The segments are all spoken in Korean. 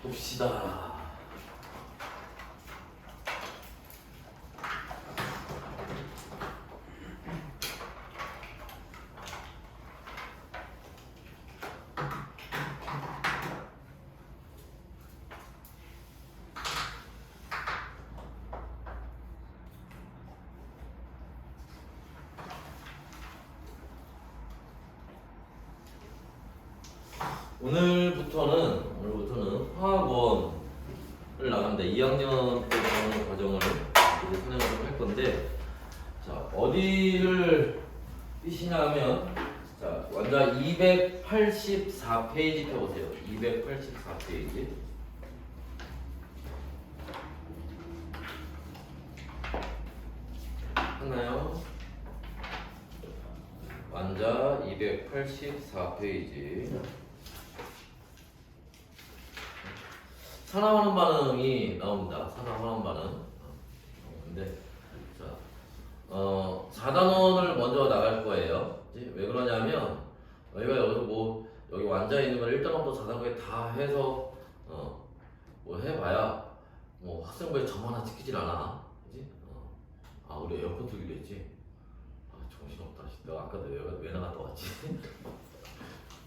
봅시다. 오늘부터는 화학원을 나갑니다. 2학년 때 배우는 과정을 이제 선행을 좀 할 건데, 자, 어디를 띄시냐면, 자, 먼저 284페이지 펴보세요. 284페이지. 했나요? 완자 284페이지. 산화환원 반응이 나옵니다. 산화환원 반응. 근데 자, 4단원을 먼저 나갈 거예요. 왜 그러냐면 저희가 여기서 뭐 여기 완자에 있는 걸 1단원부터 4단원까지 다 해서 뭐 해봐야 뭐 학생부에 점 하나 찍히질 않아. 그지? 아, 우리 에어컨 틀기로 했지. 아, 정신없다. 내가 아까 왜 나갔다 왔지?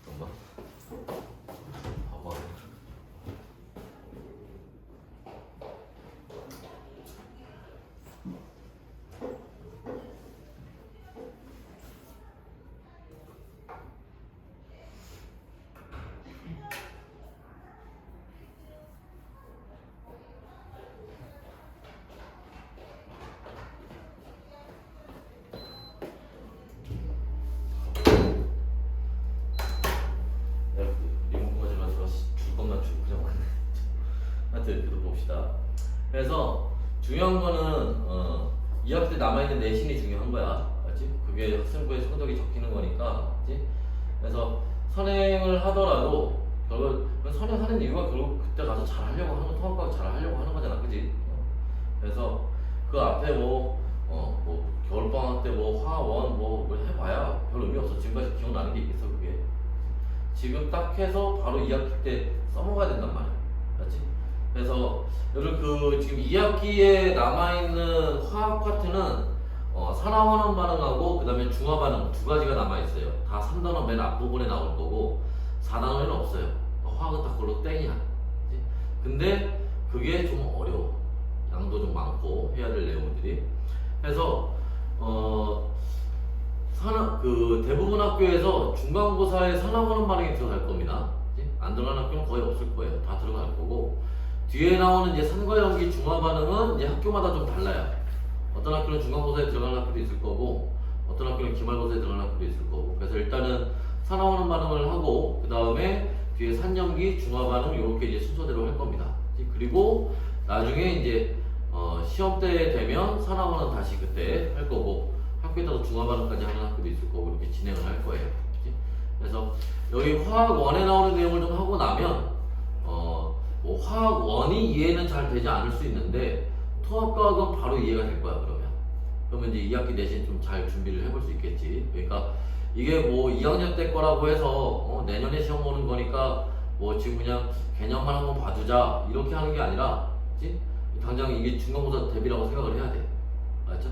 잠깐만. 봐봐. 하여튼 계속 봅시다. 그래서 중요한 거는 2학기 때 남아있는 내신이 중요한 거야. 알지? 그게 학생부에 성적이 적히는 거니까. 알지? 그래서 선행을 하더라도 결국 선행하는 이유가 결국 그때 가서 잘하려고 하는 거, 통합과학 잘하려고 하는 거잖아. 그지? 그래서 그 앞에 뭐 겨울방학 때 뭐 화원 뭐 해봐야 별 의미 없어. 지금까지 기억나는 게 있겠어 그게. 지금 딱 해서 바로 2학기 때 써먹어야 된단 말이야. 알지? 그래서 여러분 지금 2학기에 남아있는 화학 파트는 산화환원 반응하고 그 다음에 중화 반응 두 가지가 남아있어요. 다 3단원 맨 앞부분에 나올 거고 4단원에는 없어요. 화학은 다 그걸로 땡이야. 그치? 근데 그게 좀 어려워. 양도 좀 많고 해야 될 내용들이. 그래서 대부분 학교에서 중간고사에 산화환원 반응이 들어갈 겁니다. 그치? 안 들어가는 학교는 거의 없을 거예요. 다 들어갈 거고. 뒤에 나오는 이제 산과 연기 중화 반응은 이제 학교마다 좀 달라요. 어떤 학교는 중간고사에 들어가는 학교도 있을 거고, 어떤 학교는 기말고사에 들어가는 학교도 있을 거고. 그래서 일단은 산화환원 반응을 하고, 그 다음에 뒤에 산연기 중화 반응 이렇게 이제 순서대로 할 겁니다. 그리고 나중에 이제 시험 때 되면 산화환원 다시 그때 할 거고, 학교에 따라서 중화 반응까지 하는 학교도 있을 거고 이렇게 진행을 할 거예요. 그래서 여기 화학 1에 나오는 내용을 좀 하고 나면 뭐 화학 1이 이해는 잘 되지 않을 수 있는데 통합과학은 바로 이해가 될 거야. 그러면 이제 2학기 내신 좀 잘 준비를 해볼 수 있겠지. 그러니까 이게 뭐 2학년 때 거라고 해서 내년에 시험 보는 거니까 뭐 지금 그냥 개념만 한번 봐두자 이렇게 하는 게 아니라, 그치? 당장 이게 중간고사 대비라고 생각을 해야 돼. 알죠?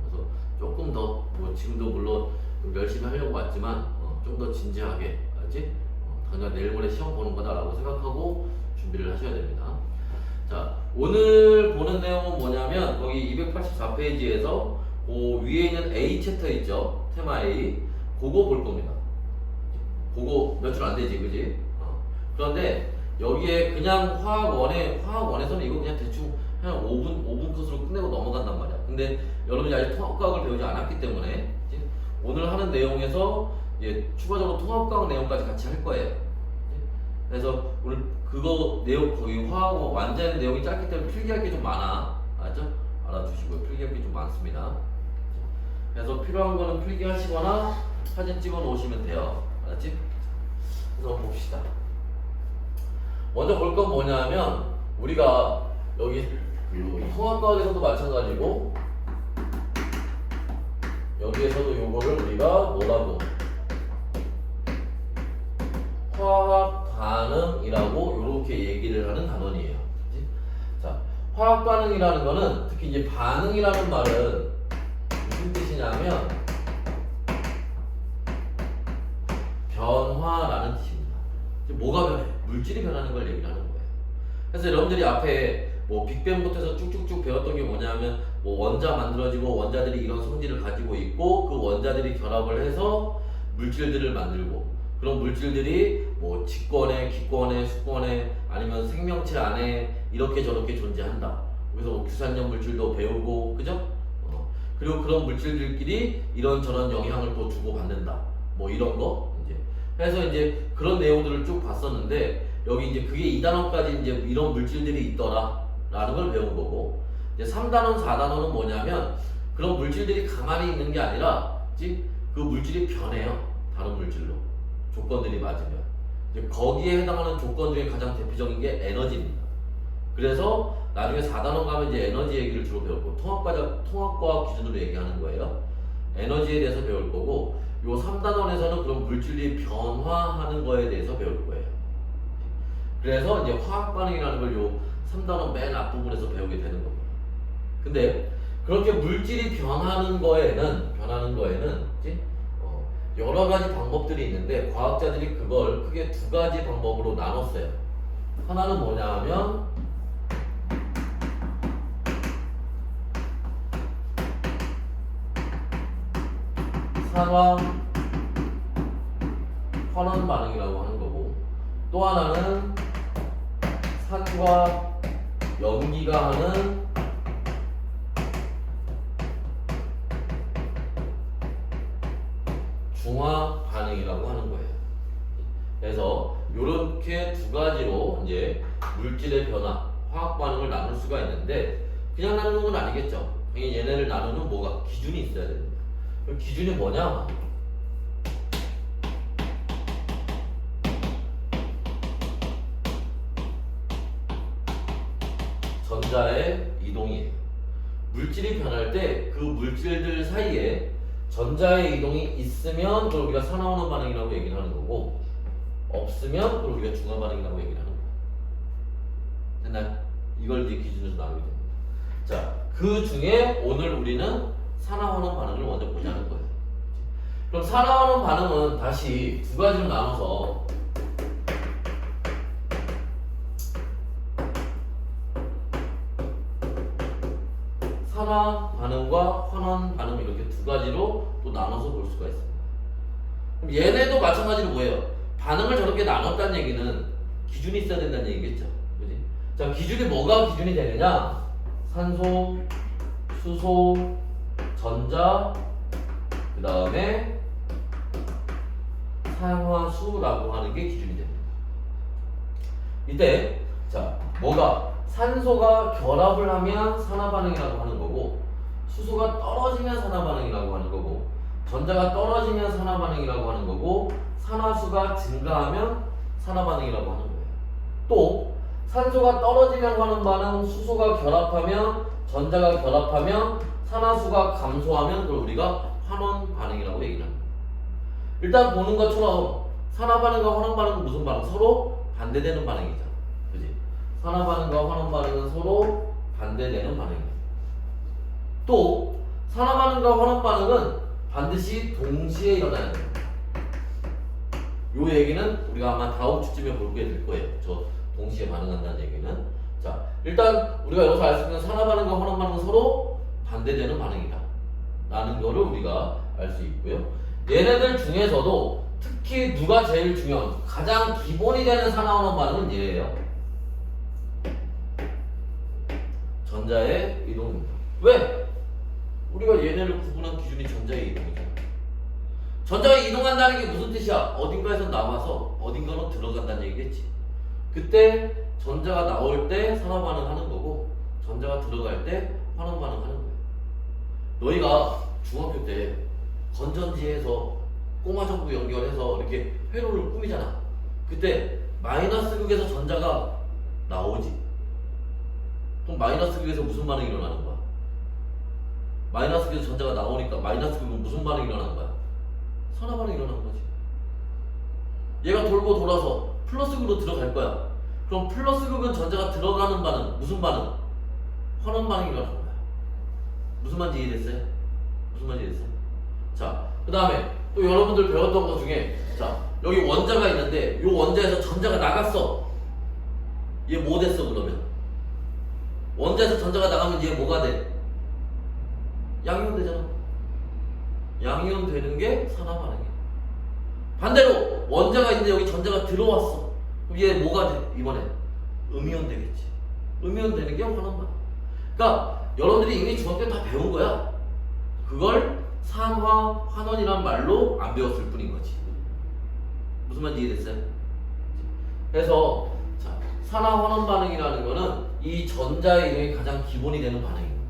그래서 조금 더 뭐 지금도 물론 좀 열심히 하려고 왔지만 좀 더 진지하게, 알지? 당장 내일 모레 시험 보는 거다라고 생각하고 준비를 하셔야 됩니다. 자, 오늘 보는 내용은 뭐냐면 거기 284페이지에서 그 위에 있는 A 챕터 있죠? 테마 A. 그거 볼 겁니다. 그거 몇 줄 안 되지, 그지? 그런데 여기에 그냥 화학 1에서는 이거 그냥 대충 한 5분 컷으로 끝내고 넘어간단 말이야. 근데 여러분이 아직 통합과학을 배우지 않았기 때문에 오늘 하는 내용에서 추가적으로 통합과학 내용까지 같이 할 거예요. 그래서 오늘 그거 내용 거기 화학 완자의 내용이 짧기 때문에 필기할 게 좀 많아. 알죠? 알아두시고요. 필기할 게 좀 많습니다. 그래서 필요한 거는 필기하시거나 사진 찍어 놓으시면 돼요. 알았지? 그래서 봅시다. 먼저 볼 건 뭐냐면 우리가 여기 통합과학에서도 마찬가지고 여기에서도 요거를 우리가 뭐라고 화학 반응이라고 이렇게 얘기를 하는 단어예요. 화학 반응이라는 거는 특히 이제 반응이라는 말은 무슨 뜻이냐면 변화라는 뜻입니다. 뭐가 변해? 물질이 변하는 걸 얘기를 하는 거예요. 그래서 여러분들이 앞에 뭐 빅뱅부터 해서 쭉쭉쭉 배웠던 게 뭐냐면 뭐 원자 만들어지고 원자들이 이런 성질을 가지고 있고 그 원자들이 결합을 해서 물질들을 만들고 그런 물질들이 뭐 직권에, 기권에, 수권에 아니면 생명체 안에 이렇게 저렇게 존재한다. 그래서 뭐 규산염 물질도 배우고 그죠? 그리고 그런 물질들끼리 이런저런 영향을 또 주고받는다. 뭐 이런 거 이제 해서 이제 그런 내용들을 쭉 봤었는데 여기 이제 그게 2단원까지 이제 이런 물질들이 있더라라는 걸 배운 거고 이제 3단원, 4단원은 뭐냐면 그런 물질들이 가만히 있는 게 아니라 그 물질이 변해요. 다른 물질로 조건들이 맞으면 이제 거기에 해당하는 조건 중에 가장 대표적인 게 에너지입니다. 그래서 나중에 4단원 가면 이제 에너지 얘기를 주로 배웠고 통합과학 기준으로 얘기하는 거예요. 에너지에 대해서 배울 거고 요 3단원에서는 그런 물질이 변화하는 거에 대해서 배울 거예요. 그래서 이제 화학 반응이라는 걸 요 3단원 맨 앞부분에서 배우게 되는 겁니다. 근데 그렇게 물질이 변하는 거에는 여러 가지 방법들이 있는데 과학자들이 그걸 크게 두 가지 방법으로 나눴어요. 하나는 뭐냐 하면 산화 환원 반응이라고 하는 거고 또 하나는 산과 염기가 하는 중화 반응이라고 하는 거예요. 그래서 이렇게 두 가지로 이제 물질의 변화, 화학 반응을 나눌 수가 있는데 그냥 나누는 건 아니겠죠. 당연히 얘네를 나누는 뭐가 기준이 있어야 됩니다. 그 기준이 뭐냐? 전자의 이동이에요. 물질이 변할 때 그 물질들 사이에 전자의 이동이 있으면 그걸 우리가 산화환원 반응이라고 얘기를 하는 거고 없으면 그걸 우리가 중화 반응이라고 얘기를 하는 거예요. 됐나요? 이걸 이제 기준으로 나누게 됩니다. 자, 그 중에 오늘 우리는 산화환원 반응을 먼저 보자는 거예요. 그럼 산화환원 반응은 다시 두 가지로 나눠서 산화 반응과 환원 반응 이렇게 두 가지로 또 나눠서 볼 수가 있습니다. 그럼 얘네도 마찬가지로 뭐예요? 반응을 저렇게 나눴다는 얘기는 기준이 있어야 된다는 얘기겠죠. 그지? 자, 기준이 뭐가 기준이 되느냐? 산소, 수소, 전자, 그 다음에 산화수라고 하는 게 기준이 됩니다. 이때 자, 뭐가 산소가 결합을 하면 산화반응이라고 하는 거고 수소가 떨어지면 산화반응이라고 하는 거고 전자가 떨어지면 산화반응이라고 하는 거고 산화수가 증가하면 산화반응이라고 하는 거예요. 또 산소가 떨어지면 하는 반응, 수소가 결합하면 전자가 결합하면 산화수가 감소하면 그걸 우리가 환원 반응이라고 얘기를 합니다. 일단 보는 것처럼 산화반응과 환원 반응은 무슨 반응? 서로 반대되는 반응이죠. 그지? 산화 반응과 환원 반응은 서로 반대되는 반응입니다. 또 산화 반응과 환원 반응은 반드시 동시에 일어나야 됩니다. 요 얘기는 우리가 아마 다음 주쯤에 보게 될 거예요. 저 동시에 반응한다는 얘기는. 자, 일단 우리가 여기서 알 수 있는 산화 반응과 환원 반응은 서로 반대되는 반응이다 라는 거를 우리가 알 수 있고요. 얘네들 중에서도 특히 누가 제일 중요한 가장 기본이 되는 산화 환원 반응은 얘예요. 전자의 이동입니다. 왜? 우리가 얘네를 구분한 기준이 전자의 이동이죠. 전자가 이동한다는 게 무슨 뜻이야? 어딘가에서 나와서 어딘가로 들어간다는 얘기겠지. 그때 전자가 나올 때 산화 반응하는 거고 전자가 들어갈 때 환원 반응하는 거예요. 너희가 중학교 때 건전지에서 꼬마 전구 연결해서 이렇게 회로를 꾸미잖아. 그때 마이너스 극에서 전자가 나오지. 그럼 마이너스 극에서 무슨 반응이 일어나는 거야? 마이너스 극에서 전자가 나오니까 마이너스 극은 무슨 반응이 일어나는 거야? 산화 반응이 일어나는 거지. 얘가 돌고 돌아서 플러스 극으로 들어갈 거야. 그럼 플러스 극은 전자가 들어가는 반응, 무슨 반응? 환원 반응이 일어난 거야. 무슨 말인지 이해됐어요? 무슨 말인지 이해됐어요? 자, 그 다음에 또 여러분들 배웠던 것 중에 자, 여기 원자가 있는데 이 원자에서 전자가 나갔어. 얘 뭐 됐어 그러면? 원자에서 전자가 나가면 얘 뭐가 돼? 양이온 되잖아. 양이온 되는 게 산화 반응이야. 반대로 원자가 있는데 여기 전자가 들어왔어. 그럼 얘 뭐가 돼? 이번에 음이온 되겠지. 음이온 되는 게 환원 반응. 그러니까 여러분들이 이미 중학교 때 다 배운 거야. 그걸 산화 환원이란 말로 안 배웠을 뿐인 거지. 무슨 말인지 이해됐어요? 그래서 자, 산화 환원 반응이라는 거는 이 전자의 이동이 가장 기본이 되는 반응입니다.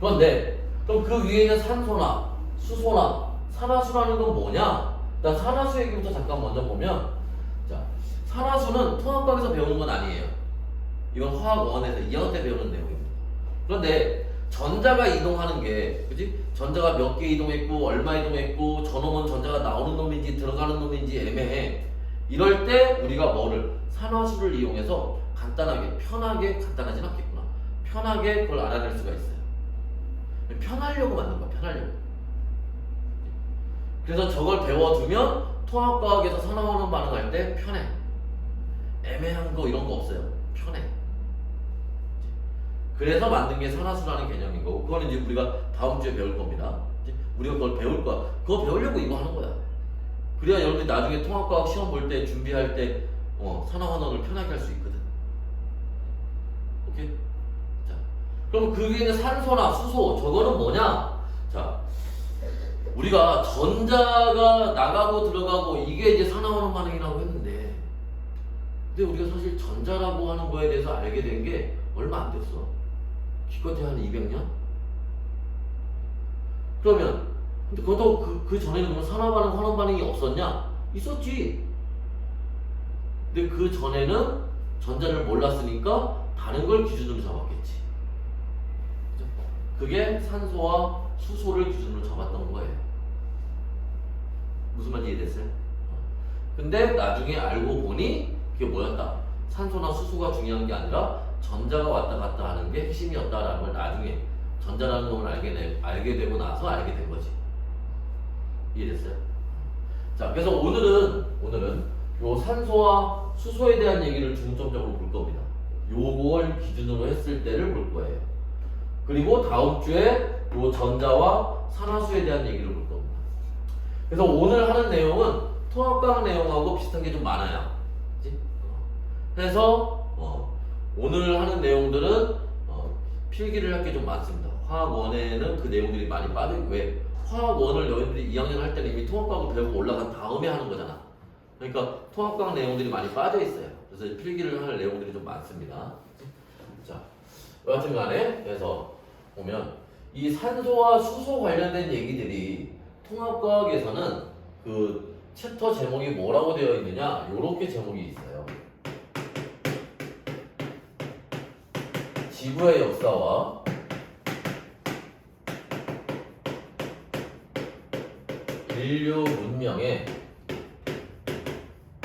그런데 그럼 그 위에 있는 산소나 수소나 산화수라는 건 뭐냐? 일단 산화수 얘기부터 잠깐 먼저 보면 자, 산화수는 통합과학에서 배우는 건 아니에요. 이건 화학원에서 2학년 때 배우는 내용입니다. 그런데 전자가 이동하는 게 그지? 전자가 몇 개 이동했고 얼마 이동했고 저놈은 전자가 나오는 놈인지 들어가는 놈인지 애매해. 이럴 때 우리가 뭐를 산화수를 이용해서 간단하게 편하게 간단하진 않겠구나. 편하게 그걸 알아낼 수가 있어요. 편하려고 만든 거야. 편하려고. 그래서 저걸 배워두면 통합과학에서 산화환원 반응할 때 편해. 애매한 거 이런 거 없어요. 편해. 그래서 만든 게 산화수라는 개념인 거고 그거는 이제 우리가 다음 주에 배울 겁니다. 우리가 그걸 배울 거야. 그거 배우려고 이거 하는 거야. 그래야 여러분들이 나중에 통합과학 시험 볼 때 준비할 때 산화환원을 편하게 할 수 있거든. 오케이? 자, 그럼 그 위에 있는 산소나 수소 저거는 뭐냐? 자, 우리가 전자가 나가고 들어가고 이게 이제 산화환원 반응이라고 했는데 근데 우리가 사실 전자라고 하는 거에 대해서 알게 된 게 얼마 안 됐어. 기껏해 한 200년? 그러면 근데 그것도 그 전에는 그럼 산화 반응, 환원 반응이 없었냐? 있었지. 근데 그 전에는 전자를 몰랐으니까 다른 걸 기준으로 잡았겠지. 그죠? 그게 산소와 수소를 기준으로 잡았던 거예요. 무슨 말인지 이해됐어요? 근데 나중에 알고 보니 그게 뭐였다? 산소나 수소가 중요한 게 아니라 전자가 왔다 갔다 하는 게 핵심이었다라는 걸 나중에 전자라는 놈을 알게 되고 나서 알게 된 거지. 이해됐어요? 자, 그래서 오늘은 요 산소와 수소에 대한 얘기를 중점적으로 볼 겁니다. 요걸 기준으로 했을 때를 볼 거예요. 그리고 다음 주에 요 전자와 산화수에 대한 얘기를 볼 겁니다. 그래서 오늘 하는 내용은 통합과학 내용하고 비슷한 게 좀 많아요. 그치? 그래서 오늘 하는 내용들은 필기를 할 게 좀 많습니다. 화학원에는 그 내용들이 많이 빠져. 왜? 화학원을 너희들이 2학년 할 때는 이미 통합과학을 배우고 올라간 다음에 하는 거잖아. 그러니까 통합과학 내용들이 많이 빠져 있어요. 그래서 필기를 할 내용들이 좀 많습니다. 자, 여하튼 간에 그래서 보면 이 산소와 수소 관련된 얘기들이 통합과학에서는 그 챕터 제목이 뭐라고 되어 있느냐? 요렇게 제목이 있어요. 지구의 역사와 인류 문명에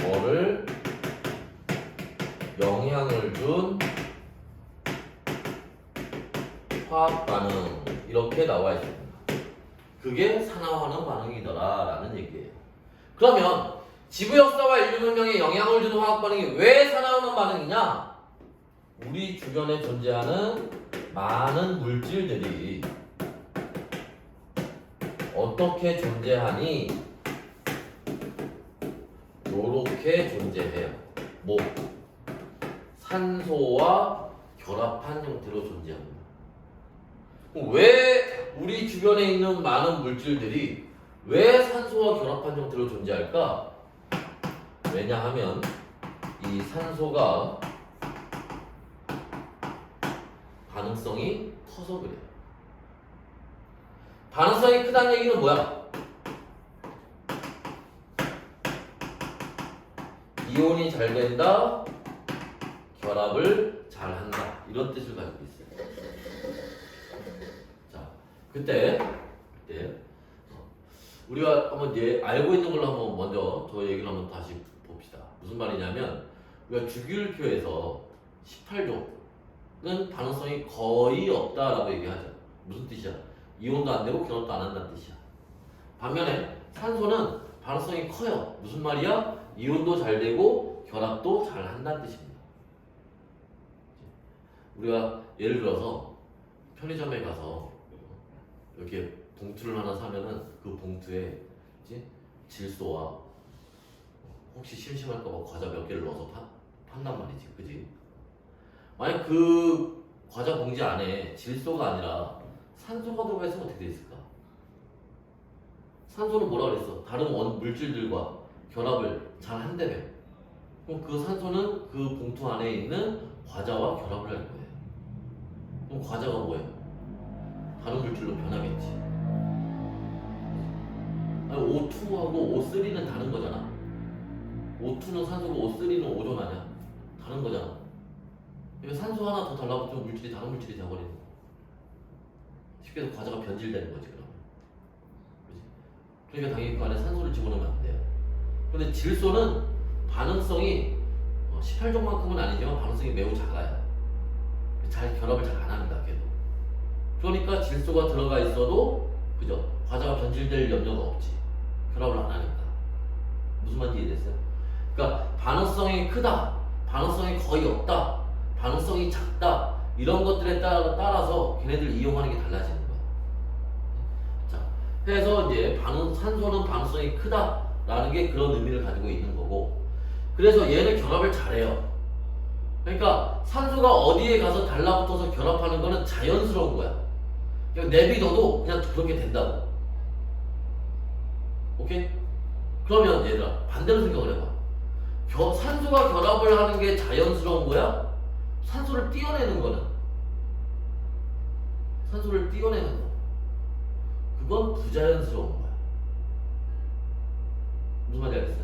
뭐를 영향을 준 화학 반응 이렇게 나와 있습니다. 그게 산화환원 반응이더라 라는 얘기예요. 그러면 지구 역사와 인류 문명에 영향을 주는 화학 반응이 왜 산화환원 반응이냐? 우리 주변에 존재하는 많은 물질들이 어떻게 존재하니? 요렇게 존재해요. 뭐? 산소와 결합한 형태로 존재합니다. 왜 우리 주변에 있는 많은 물질들이 왜 산소와 결합한 형태로 존재할까? 왜냐하면 이 산소가 반응성이 커서 그래요. 반응성이 크다는 얘기는 뭐야? 이온이 잘 된다, 결합을 잘 한다. 이런 뜻을 가지고 있어요. 자, 그때 우리가 한번 알고 있는 걸로 한번 먼저 저 얘기를 한번 다시 봅시다. 무슨 말이냐면 우리가 주기율표에서 18종 반응성이 거의 없다라고 얘기하죠. 무슨 뜻이야? 이온도 안 되고 결합도 안 한다는 뜻이야. 반면에 산소는 반응성이 커요. 무슨 말이야? 이온도 잘 되고 결합도 잘 한다는 뜻입니다. 우리가 예를 들어서 편의점에 가서 이렇게 봉투를 하나 사면은 그 봉투에 질소와 혹시 심심할까봐 과자 몇 개를 넣어서 판단 말이지, 그지? 만약 그 과자 봉지 안에 질소가 아니라 산소가 들어가 있으면 어떻게 돼 있을까? 산소는 뭐라 그랬어? 다른 물질들과 결합을 잘 한다며. 그럼 그 산소는 그 봉투 안에 있는 과자와 결합을 할 거예요. 그럼 과자가 뭐예요? 다른 물질로 변하겠지. 아니, O2하고 O3는 다른 거잖아. O2는 산소고 O3는 오존 아니야? 다른 거잖아. 그러니까 산소 하나 더 달라붙으면 물질이 다른 물질이 되어버리는 거. 쉽게 해서 과자가 변질되는 거지, 그러면. 그치? 그러니까 당연히 그 안에 산소를 집어넣으면 안 돼요. 근데 질소는 반응성이 18종만큼은 아니지만 반응성이 매우 작아요. 결합을 잘 안 합니다, 걔도. 그러니까 질소가 들어가 있어도, 그죠? 과자가 변질될 염려가 없지. 결합을 안 하니까. 무슨 말인지 이해됐어요? 그러니까 반응성이 크다, 반응성이 거의 없다, 반응성이 작다, 이런 것들에 따라서 걔네들 이용하는 게 달라지는 거야. 자, 그래서 이제 산소는 반응성이 크다라는 게 그런 의미를 가지고 있는 거고, 그래서 얘는 결합을 잘해요. 그러니까 산소가 어디에 가서 달라붙어서 결합하는 거는 자연스러운 거야. 그냥 내비둬도 그냥 그렇게 된다고. 오케이? 그러면 얘들아, 반대로 생각을 해봐. 산소가 결합을 하는 게 자연스러운 거야? 산소를 띄어내는 거는? 산소를 띄어내는 거, 그건 부자연스러운 거야. 무슨 말인지 알겠어요?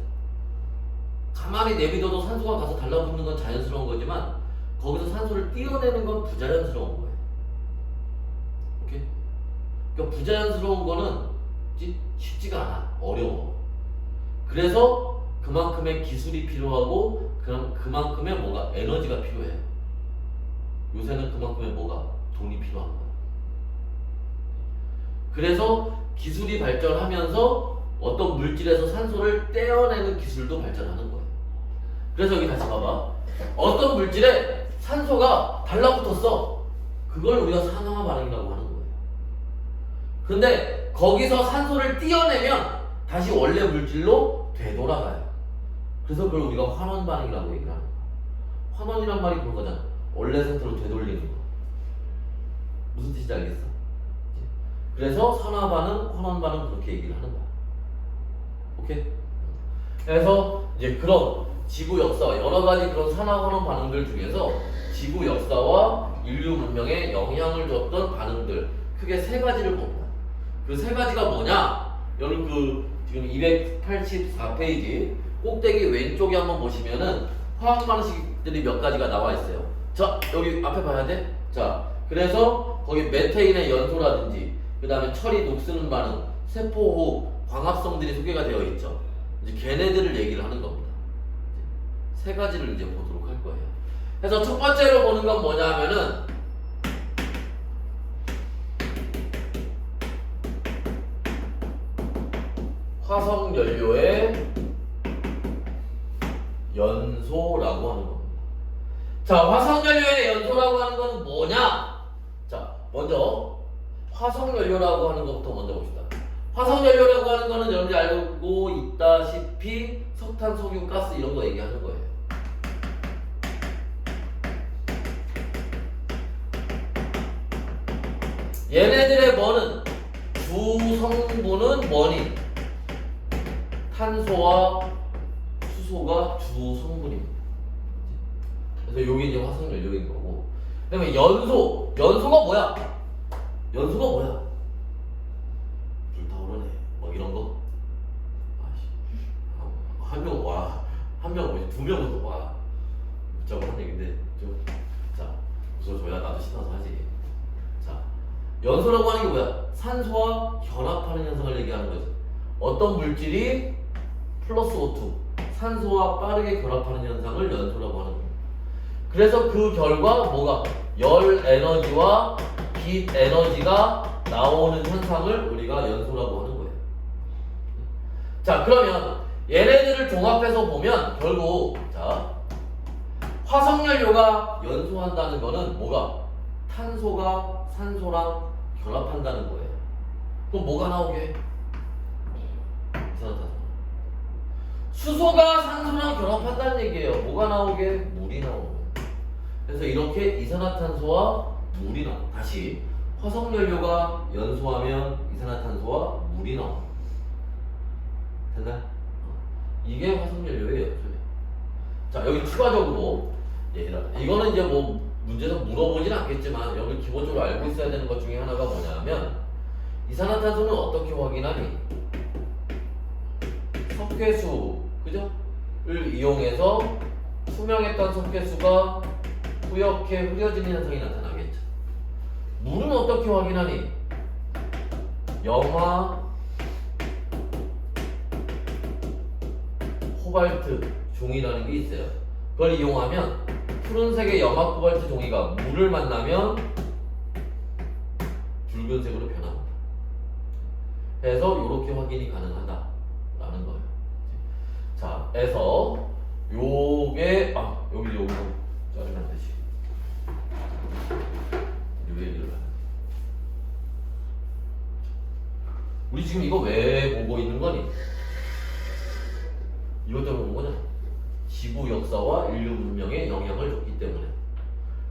가만히 내비둬도 산소가 가서 달라붙는 건 자연스러운 거지만 거기서 산소를 띄어내는 건 부자연스러운 거예요. 오케이? 그러니까 부자연스러운 거는 쉽지가 않아. 어려워. 그래서 그만큼의 기술이 필요하고 그만큼의 뭐가 에너지가 필요해. 요새는 그만큼의 뭐가 돈이 필요한 거야. 그래서 기술이 발전하면서 어떤 물질에서 산소를 떼어내는 기술도 발전하는 거예요. 그래서 여기 다시 봐봐. 어떤 물질에 산소가 달라붙었어. 그걸 우리가 산화화 반응이라고 하는 거예요. 근데 거기서 산소를 띄어내면 다시 원래 물질로 되돌아가요. 그래서 그걸 우리가 환원 반응이라고 얘기를 하는 거야. 환원이란 말이 그런 거잖아. 원래 상태로 되돌리는 거. 무슨 뜻인지 알겠어? 그래서 산화 반응, 환원 반응 그렇게 얘기를 하는 거야. 오케이? 그래서 이제 그런 지구 역사, 여러 가지 그런 산화 환원 반응들 중에서 지구 역사와 인류 문명에 영향을 줬던 반응들 크게 세 가지를 봅니다. 그 세 가지가 뭐냐? 여러분 지금 284페이지 꼭대기 왼쪽에 한번 보시면은 화학 방식들이 몇 가지가 나와 있어요. 자, 여기 앞에 봐야 돼. 자, 그래서 거기 메테인의 연소라든지 그 다음에 처리 녹쓰는 반응, 세포호흡, 광합성들이 소개가 되어 있죠. 이제 걔네들을 얘기를 하는 겁니다. 세 가지를 이제 보도록 할 거예요. 그래서 첫 번째로 보는 건 뭐냐 하면은 화석 연료의 연소라고 하는 겁니다. 자, 화석 연료의 연소라고 하는 건 뭐냐? 자, 먼저 화석 연료라고 하는 것부터 먼저 봅시다. 화석 연료라고 하는 거는 여러분들이 알고 있다시피 석탄, 석유, 가스 이런 거 얘기하는 거예요. 얘네들의 뭐는 주성분은 뭐니? 탄소와 수소가 주성분입니다. 그래서 여기 이제 화석 연료인 거고. 그다음에 연소가 뭐야? 연소가 뭐야? 불타오르네. 뭐 이런 거. 한 명 와. 한 명 오지. 두 명은 와. 저거 한 얘기인데 좀. 자, 웃어줘야 나도 신나서 하지. 자, 연소라고 하는 게 뭐야? 산소와 결합하는 현상을 얘기하는 거지. 어떤 물질이 플러스 O2, 산소와 빠르게 결합하는 현상을 연소라고 하는 거예요. 그래서 그 결과 뭐가? 열 에너지와 빛 에너지가 나오는 현상을 우리가 연소라고 하는 거예요. 자, 그러면 얘네들을 종합해서 보면 결국 자, 화석연료가 연소한다는 거는 뭐가? 탄소가 산소랑 결합한다는 거예요. 그럼 뭐가 나오게? 이산화탄소. 수소가 산소랑 결합한다는 얘기예요. 뭐가 나오게? 물이 나오는 거예요. 그래서 이렇게 이산화탄소와 물이 나와. 다시 화석연료가 연소하면 이산화탄소와 물이 나와. 됐나요? 이게 화석연료의 연소예요. 자, 여기 추가적으로 이거는 이제 뭐 문제에서 물어보진 않겠지만 여기 기본적으로 알고 있어야 되는 것 중에 하나가 뭐냐면 이산화탄소는 어떻게 확인하니? 석회수, 그죠? 를 이용해서 투명했던 석회수가 뿌옇게 흐려지는 현상이 나타나겠죠. 물은 어떻게 확인하니? 염화, 코발트 종이라는 게 있어요. 그걸 이용하면 푸른색의 염화 코발트 종이가 물을 만나면 붉은색으로 변합니다. 그래서 이렇게 확인이 가능하다라는 거예요. 자, 그래서 요게 여기 요거 자르면 되지. 왜 얘기를 하냐? 우리 지금 이거 왜 보고 있는 거니? 이것 때문에 본 거냐? 지구 역사와 인류 문명에 영향을 줬기 때문에.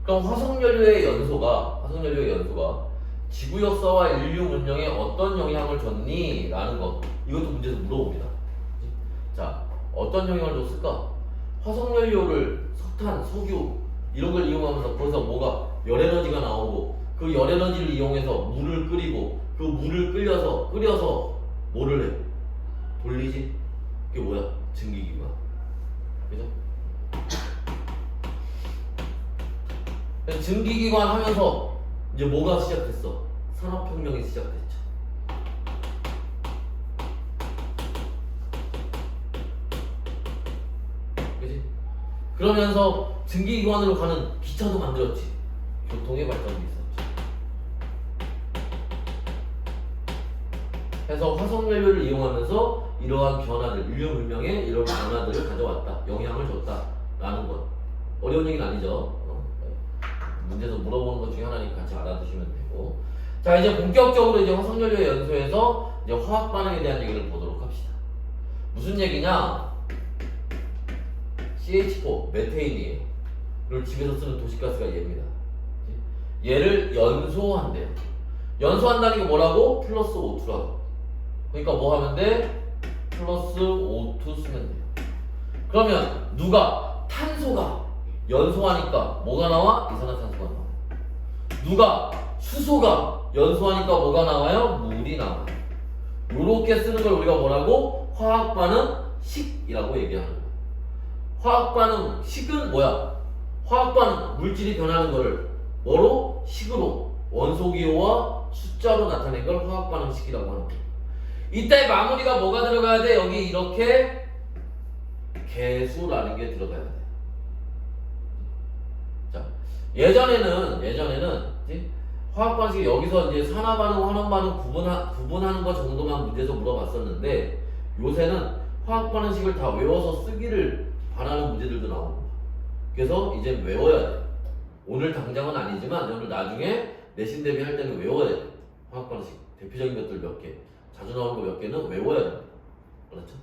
그럼 화석연료의 연소가 지구 역사와 인류 문명에 어떤 영향을 줬니? 라는 거. 이것도 문제에서 물어봅니다. 자, 어떤 영향을 줬을까? 화석연료를 석탄, 석유 이런 걸 이용하면서 거기서 뭐가 열에너지가 나오고 그 열에너지를 이용해서 물을 끓이고 그 물을 끓여서 뭐를 해? 돌리지? 그게 뭐야? 증기기관. 그죠? 증기기관 하면서 이제 뭐가 시작됐어? 산업혁명이 시작됐죠. 그지? 그러면서 증기기관으로 가는 기차도 만들었지. 교통의 발전이 있었죠. 그래서 화석연료를 이용하면서 이러한 변화들, 인류 문명에 이런 변화들을 가져왔다, 영향을 줬다라는 것. 어려운 얘기는 아니죠. 문제에서 물어보는 것 중에 하나니까 같이 알아두시면 되고. 자, 이제 본격적으로 이제 화석연료 연소에서 이제 화학 반응에 대한 얘기를 보도록 합시다. 무슨 얘기냐? CH4 메테인이에요. 이걸 집에서 쓰는 도시가스가 얘입니다. 얘를 연소한대요. 연소한다는 게 뭐라고? 플러스 O2라고. 그러니까 뭐 하면 돼? 플러스 O2 쓰면 돼요. 그러면 누가? 탄소가 연소하니까 뭐가 나와? 이산화탄소가 나와요. 누가? 수소가 연소하니까 뭐가 나와요? 물이 나와요. 요렇게 쓰는 걸 우리가 뭐라고? 화학반응식이라고 얘기하는 거예요. 화학반응식은 뭐야? 화학반응, 물질이 변하는 거를 뭐로? 식으로, 원소기호와 숫자로 나타낸 걸 화학반응식이라고 하는 거예요. 이때 마무리가 뭐가 들어가야 돼? 여기 이렇게 개수라는 게 들어가야 돼. 자, 예전에는 화학반응식 여기서 이제 산화반응, 환원반응 구분하는 것 정도만 문제에서 물어봤었는데 요새는 화학반응식을 다 외워서 쓰기를 바라는 문제들도 나옵니다. 그래서 이제 외워야 돼. 오늘 당장은 아니지만 오늘 나중에 내신 대비할 때는 외워야 돼. 화학반응식 대표적인 것들 몇 개, 자주 나오는 거 몇 개는 외워야 돼. 그렇죠?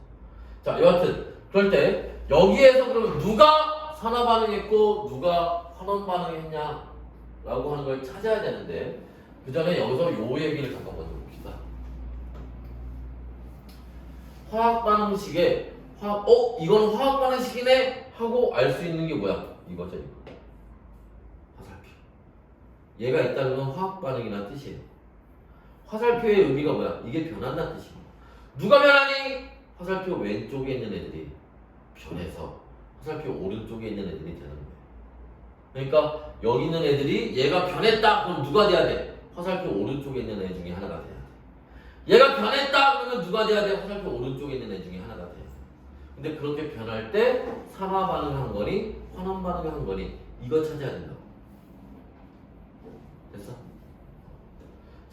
자, 여하튼 그럴 때 여기에서 그러면 누가 산화반응했고 누가 환원반응했냐 라고 하는 걸 찾아야 되는데 그 전에 여기서 요 얘기를 잠깐 먼저 봅시다. 화학반응식에 이거는 화학반응식이네 하고 알 수 있는 게 뭐야? 이거죠, 이거. 화살표. 얘가 있다는 건 화학반응이라는 뜻이에요. 화살표의 의미가 뭐야? 이게 변한다는 뜻이고. 누가 변하니? 화살표 왼쪽에 있는 애들이 변해서 화살표 오른쪽에 있는 애들이 되는 거예요. 그러니까 여기 있는 애들이 얘가 변했다 그럼 누가 돼야 돼? 화살표 오른쪽에 있는 애 중에 하나가 돼야 돼. 얘가 변했다 그러면 누가 돼야 돼? 화살표 오른쪽에 있는 애 중에 하나가 돼. 근데 그렇게 변할 때 산화 반응을 한 거니 환원 반응을 한 거니 이거 찾아야 된다고.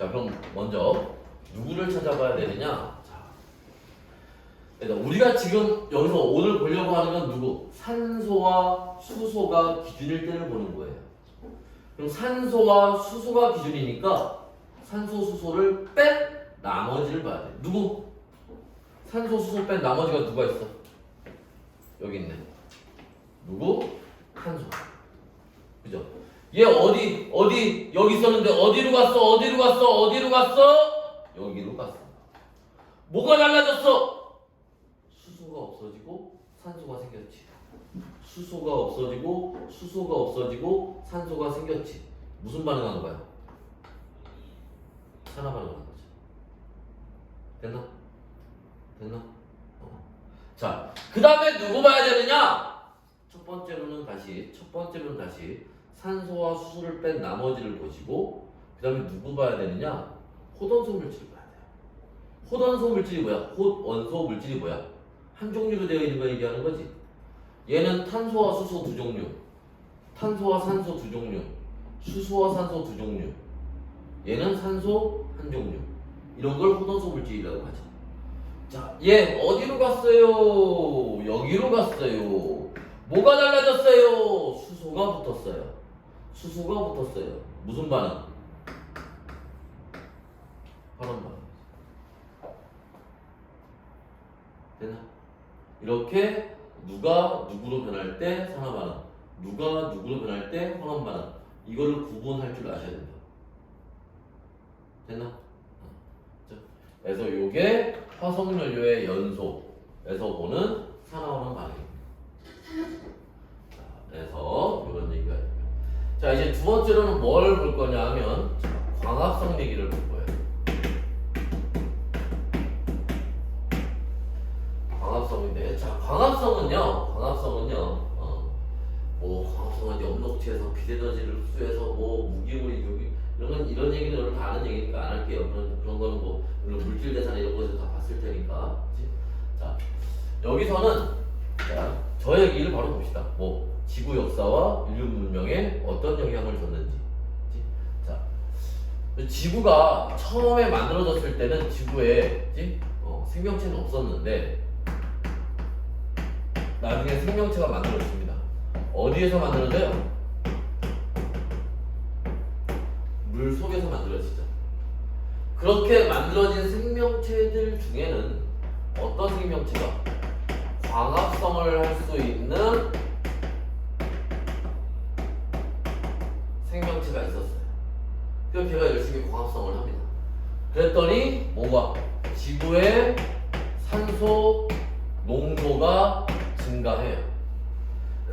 자, 그럼 먼저 누구를 찾아봐야 되느냐? 자, 일단 우리가 지금 여기서 오늘 보려고 하는 건 누구? 산소와 수소가 기준일 때를 보는 거예요. 그럼 산소와 수소가 기준이니까 산소, 수소를 뺀 나머지를 봐야 돼. 누구? 산소, 수소 뺀 나머지가 누가 있어? 여기 있네. 누구? 탄소. 그죠? 얘 어디 여기 있었는데 어디로 갔어? 여기로 갔어. 뭐가 달라졌어? 수소가 없어지고 산소가 생겼지. 수소가 없어지고 산소가 생겼지. 무슨 반응하는 거야? 산화 반응하는 거지. 됐나? 자, 그 다음에 누구 봐야 되느냐? 첫 번째로는 다시 산소와 수소를 뺀 나머지를 보시고, 그 다음에 누구 봐야 되느냐? 호돈소 물질을 봐야 돼요. 호돈소 물질이 뭐야? 호원소 물질이 뭐야? 한 종류로 되어 있는 거 얘기하는 거지. 얘는 탄소와 수소 두 종류, 탄소와 산소 두 종류, 수소와 산소 두 종류. 얘는 산소 한 종류. 이런 걸 호돈소 물질이라고 하죠. 자, 얘 어디로 갔어요? 여기로 갔어요. 뭐가 달라졌어요? 수소가 붙었어요. 무슨 반응? 환원 반응. 됐나? 이렇게 누가 누구로 변할 때 산화 반응, 누가 누구로 변할 때 환원 반응. 이거를 구분할 줄 아셔야 된다. 됐나? 그래서 요게 화석연료의 연소에서 보는 산화환원 반응입니다. 자, 그래서 이런 얘기가 있고요. 자, 이제 두 번째로는 뭘 볼 거냐 하면 광합성 얘기를 볼 거예요. 광합성인데, 자, 광합성은요, 광합성은 엽록체에서 비에너지를 흡수해서 무기물이 이런 얘기는 여러분 다 아는 얘기니까 안 할게요. 그런 거는 물론 물질 대산 이런 거에서 다 봤을 테니까. 그치? 자, 여기서는 저 얘기를 바로 봅시다. 지구 역사와 인류 문명에 어떤 영향을 줬는지. 그치? 자, 지구가 처음에 만들어졌을 때는 지구에 생명체는 없었는데 나중에 생명체가 만들어집니다. 어디에서 만들어져요? 물 속에서 만들어지죠. 그렇게 만들어진 생명체들 중에는 어떤 생명체가 광합성을 할 수 있는 생명체가 있었어요. 그래서 걔가 열심히 광합성을 합니다. 그랬더니 지구의 산소 농도가 증가해요.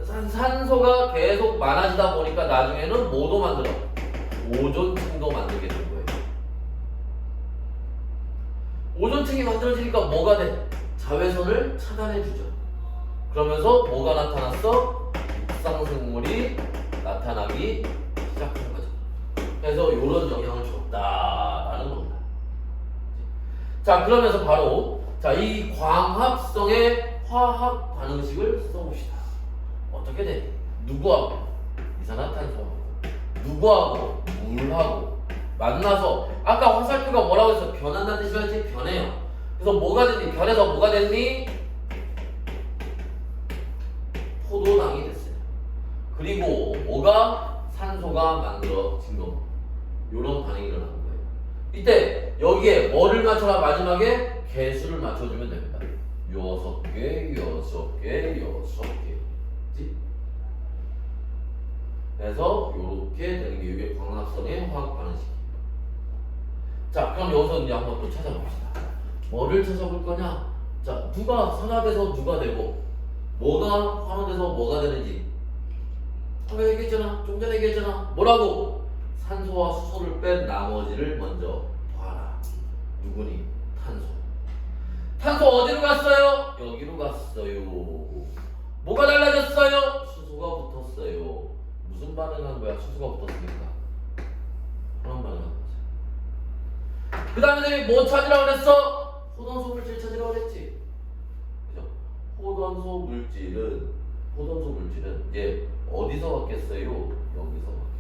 산소가 계속 많아지다 보니까 나중에는 뭐도 만들어? 오존층도 만들게 된 거예요. 오존층이 만들어지니까 뭐가 돼? 자외선을 차단해주죠. 그러면서 뭐가 나타났어? 육상생물이 나타나기 시작한 거죠. 그래서 이런 영향을 줬다라는 겁니다. 자, 그러면서 바로 이 광합성의 화학 반응식을 써봅시다. 어떻게 돼? 누구하고? 이산화탄소하고. 누구하고? 물하고 만나서 아까 화살표가 뭐라고 했어? 변한다는 뜻이었지? 변해요. 그래서 뭐가 됐니? 변해서 뭐가 됐니? 포도당이 됐어요. 그리고 산소가 만들어진 거. 요런 반응이 일어나는 거예요. 이때 여기에 뭐를 맞춰라? 마지막에 개수를 맞춰주면 됩니다. 6개. 그치? 그래서 요렇게 되는 게 이게 광합성의 화학 반응식이에요. 자, 그럼 여기서 이제 한번 또 찾아봅시다. 뭐를 찾아볼 거냐? 자, 누가 산화돼서 누가 되고 뭐가 환원돼서 뭐가 되는지 아까 얘기했잖아. 좀 전에 얘기했잖아. 뭐라고? 산소와 수소를 뺀 나머지를 먼저 봐라. 누구니? 탄소 어디로 갔어요? 여기로 갔어요. 뭐가 달라졌어요? 수소가 붙었어요. 무슨 반응한 거야? 수소가 붙었으니까 그런 반응한 거지. 그 다음에 뭐 찾으라고 그랬어? 호돈소 물질 찾으라고 그랬지. 그죠? 호돈소 물질은 얘 어디서 왔겠어요? 여기서 왔겠죠.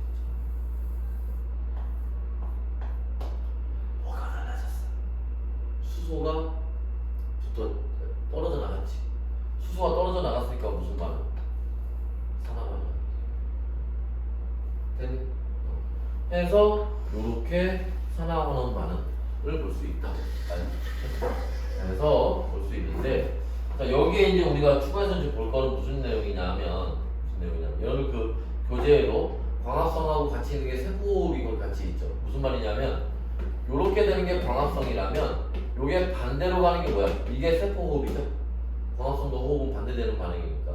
해서 이렇게 산화환원 반응을 볼 수 있다. 그래서 볼 수 있는데, 자, 여기에 이제 우리가 추가해서 이제 볼 거는 무슨 내용이냐면 여러분 그 교재에도 광합성하고 같이 있는 게 세포호흡이 이걸 같이 있죠. 무슨 말이냐면 요렇게 되는 게 광합성이라면 요게 반대로 가는 게 뭐야? 이게 세포호흡이죠. 광합성과 호흡은 반대되는 반응이니까.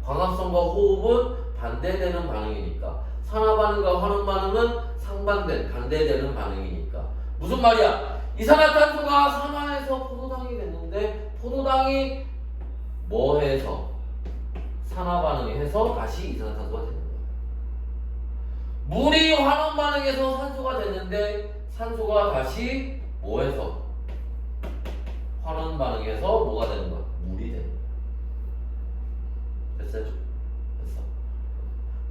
광합성과 호흡은 반대되는 반응이니까. 산화 반응과 환원 반응은 상반된 반대되는 반응이니까. 무슨 말이야? 이산화탄소가 산화해서 포도당이 됐는데 포도당이 뭐 해서 산화 반응해서 다시 이산화탄소가 되는 거야. 물이 환원 반응해서 산소가 됐는데 산소가 다시 뭐 해서 환원 반응해서 뭐가 되는 거야? 물이 되는 거야. 됐어요? 됐어.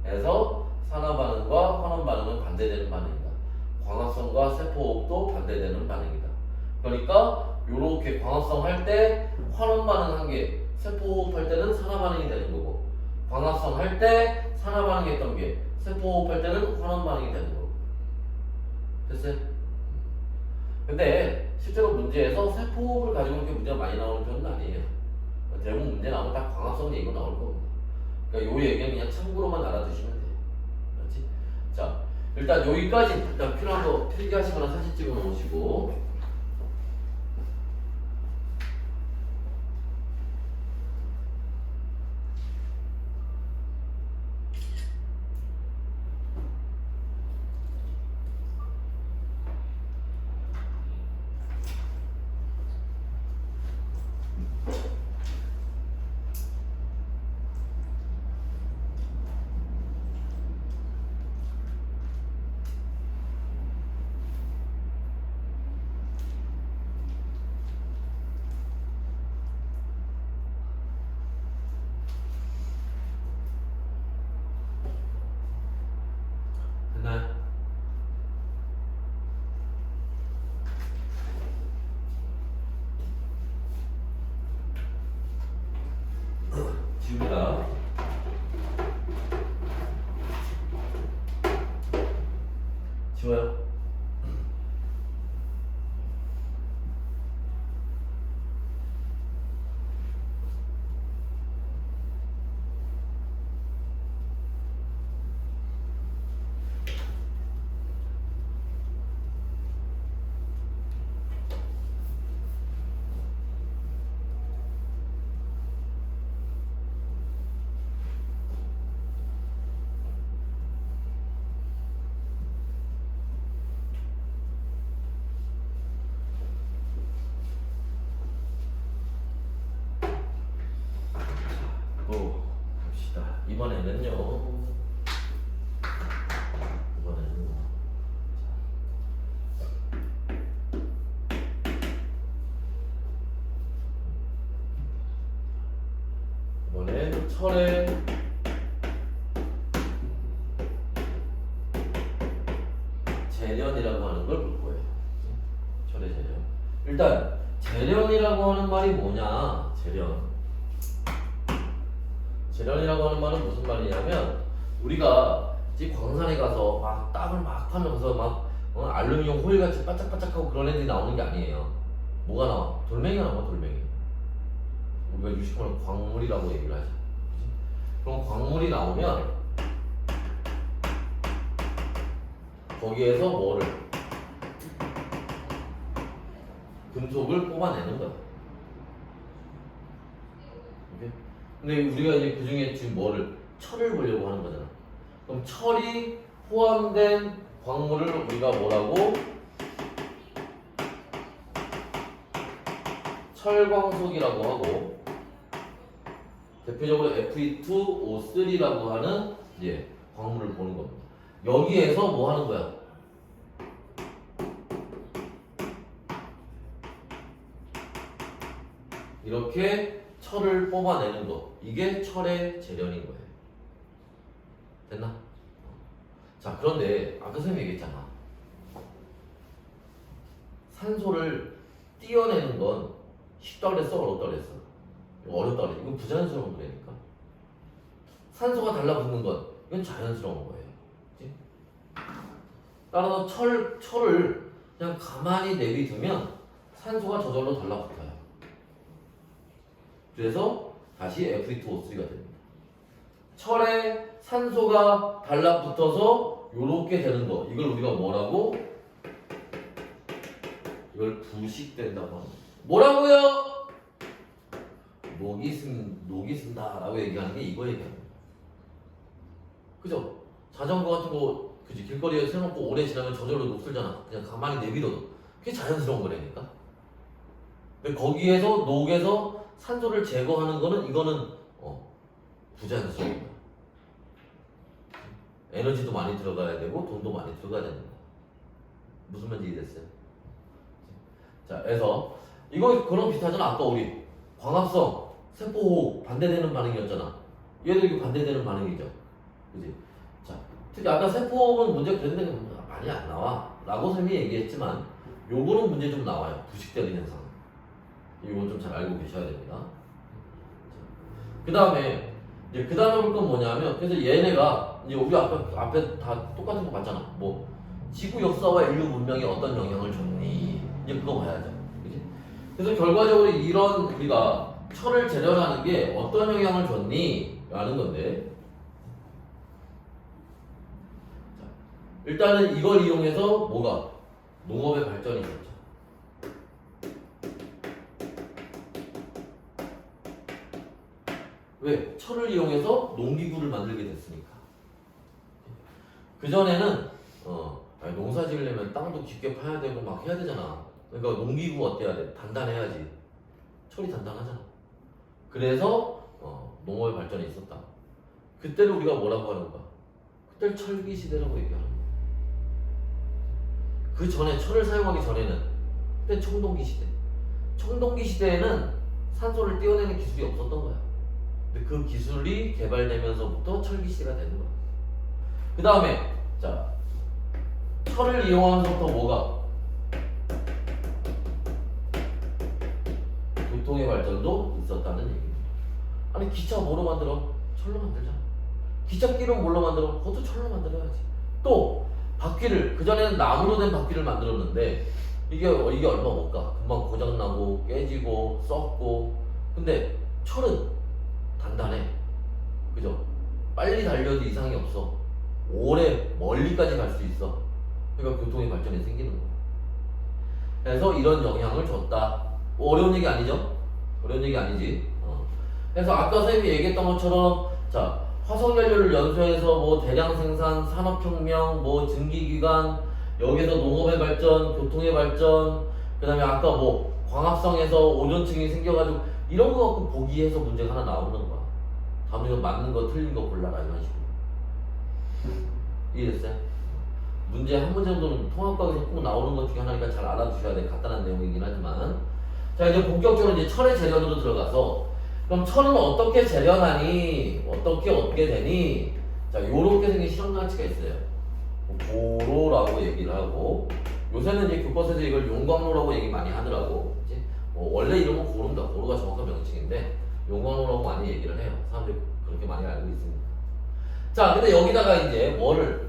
그래서 산화 반응과 환원 반응은 반대되는 반응이다. 광합성과 세포호흡도 반대되는 반응이다. 그러니까 요렇게 광합성 할 때 환원 반응 한 개, 세포호흡 할 때는 산화 반응이 되는 거고, 광합성 할 때 산화 반응했던 게 세포호흡 할 때는 환원 반응이 되는 거고. 됐어요? 근데 실제로 문제에서 세포호흡을 가지고 이렇게 문제가 많이 나오는 편은 아니에요. 대부분 문제 나오면 다 광합성 얘기가 나올 겁니다. 그러니까 요 얘기는 그냥 참고로만 알아두시면 돼요. 그렇지? 자, 일단 여기까지 일단 필요한 거 필기하시거나 사진 찍어 놓으시고. 됐나요? 지웁니다. 지워요. 또 봅시다. 이번에는요. 이번엔 철의 재련이라고 하는 걸 볼 거예요. 철의 재련. 일단 재련이라고 하는 말이 뭐냐? 재련이라고 하는 말은 무슨 말이냐면 우리가 집 광산에 가서 막 땅을 막 파면서 막 알루미늄 호일같이 바짝바짝하고 그런 애들이 나오는 게 아니에요. 뭐가 나와? 돌멩이가 나와. 돌멩이. 우리가 유식하면 광물이라고 얘기를 하죠. 그럼 광물이 나오면 거기에서 뭐를? 금속을 뽑아내는 거야. 오케이? 근데 우리가 이제 그 중에 지금 뭐를? 철을 보려고 하는 거잖아. 그럼 철이 포함된 광물을 우리가 뭐라고? 철광석이라고 하고, 대표적으로 Fe2O3라고 하는 광물을 보는 겁니다. 여기에서 뭐 하는 거야? 이렇게 철을 뽑아내는 거. 이게 철의 재련인 거예요. 됐나? 자, 그런데 아까 선생님이 얘기했잖아. 산소를 띄어내는 건 쉽다 그랬어? 어렵다 그랬어? 어렵다 그랬어. 이건 부자연스러운 거니까. 산소가 달라붙는 건 이건 자연스러운 거예요. 그치? 따라서 철을 그냥 가만히 내비두면 산소가 저절로 달라붙어요. 그래서 다시 F2O3가 됩니다. 철에 산소가 달라붙어서 요렇게 되는 거, 이걸 우리가 뭐라고? 이걸 부식된다고 합니다. 뭐라고요? 녹이 쓴다라고 얘기하는 게 이거 얘기합니다. 그죠? 자전거 같은 거, 그지? 길거리에 세워놓고 오래 지나면 저절로 녹 슬잖아. 그냥 가만히 내비둬도. 그게 자연스러운 거라니까. 근데 거기에서 녹에서 산소를 제거하는 거는 이거는 부자연스러운 거야. 에너지도 많이 들어가야 되고 돈도 많이 들어가야 됩니다. 무슨 말인지 이해됐어요? 자, 그래서 이거 그런 비슷하잖아. 아까 우리 광합성, 세포호흡 반대되는 반응이었잖아. 얘도 이게 반대되는 반응이죠. 그지? 자, 특히 아까 세포호흡은 문제 그랬는데 많이 안 나와 라고 선생님이 얘기했지만 요거는 문제 좀 나와요. 부식되는 현상. 이건 좀 잘 알고 계셔야 됩니다. 그 다음에 이제 그 다음에 볼 건 뭐냐면, 그래서 얘네가 이제 우리 앞에 다 똑같은 거 봤잖아. 뭐 지구 역사와 인류 문명에 어떤 영향을 줬니? 이제 그거 봐야죠. 그치? 그래서 결과적으로 이런 우리가 철을 재련하는 게 어떤 영향을 줬니? 라는 건데, 자, 일단은 이걸 이용해서 뭐가? 농업의 발전이 있었죠. 왜? 철을 이용해서 농기구를 만들게 됐으니까. 그전에는 농사 지으려면 땅도 깊게 파야 되고 막 해야 되잖아. 그러니까 농기구 어때야 돼? 단단해야지. 철이 단단하잖아. 그래서 농업의 발전이 있었다. 그때를 우리가 뭐라고 하는 거야? 그때를 철기 시대라고 얘기하는 거야. 그 전에 철을 사용하기 전에는 그때 청동기 시대. 청동기 시대에는 산소를 떼어내는 기술이 없었던 거야. 근데 그 기술이 개발되면서부터 철기 시대가 되는 거야. 그 다음에 자, 철을 이용하면서부터 뭐가? 교통의 발전도 있었다는 얘기입니다. 아니 기차 뭐로 만들어? 철로 만들잖아. 기찻길은 뭘로 만들어? 그것도 철로 만들어야지. 또 바퀴를, 그전에는 나무로 된 바퀴를 만들었는데 이게 얼마 못 가. 금방 고장나고 깨지고 썩고. 근데 철은 단단해. 그죠? 빨리 달려도 이상이 없어. 오래 멀리까지 갈 수 있어. 그러니까 교통의 발전이 생기는 거야. 그래서 이런 영향을 줬다. 어려운 얘기 아니죠? 어려운 얘기 아니지. 그래서 아까 선생님이 얘기했던 것처럼, 자, 화석연료를 연소해서 뭐 대량 생산, 산업혁명, 뭐 증기기관, 여기서 농업의 발전, 교통의 발전, 그 다음에 아까 뭐 광합성에서 오존층이 생겨가지고 이런 거 갖고 보기해서 문제가 하나 나오는 거야. 다음에 맞는 거 틀린 거 골라라 이런 식으로. 이해됐어요? 문제 한 문제 정도는 통합과에서 꼭 나오는 것 중에 하나니까 잘 알아두셔야 돼. 간단한 내용이긴 하지만. 자, 이제 본격적으로 이제 철의 재련으로 들어가서, 그럼 철은 어떻게 재련하니? 어떻게 얻게 되니? 자, 요렇게 생긴 실험장치가 있어요. 고로라고 얘기를 하고, 요새는 이제 교과서에서 이걸 용광로라고 얘기 많이 하더라고. 그치? 원래 이름은 고로입니다. 고로가 정확한 명칭인데 용광로라고 많이 얘기를 해요. 사람들이 그렇게 많이 알고 있습니다. 자, 근데 여기다가 이제 뭐를,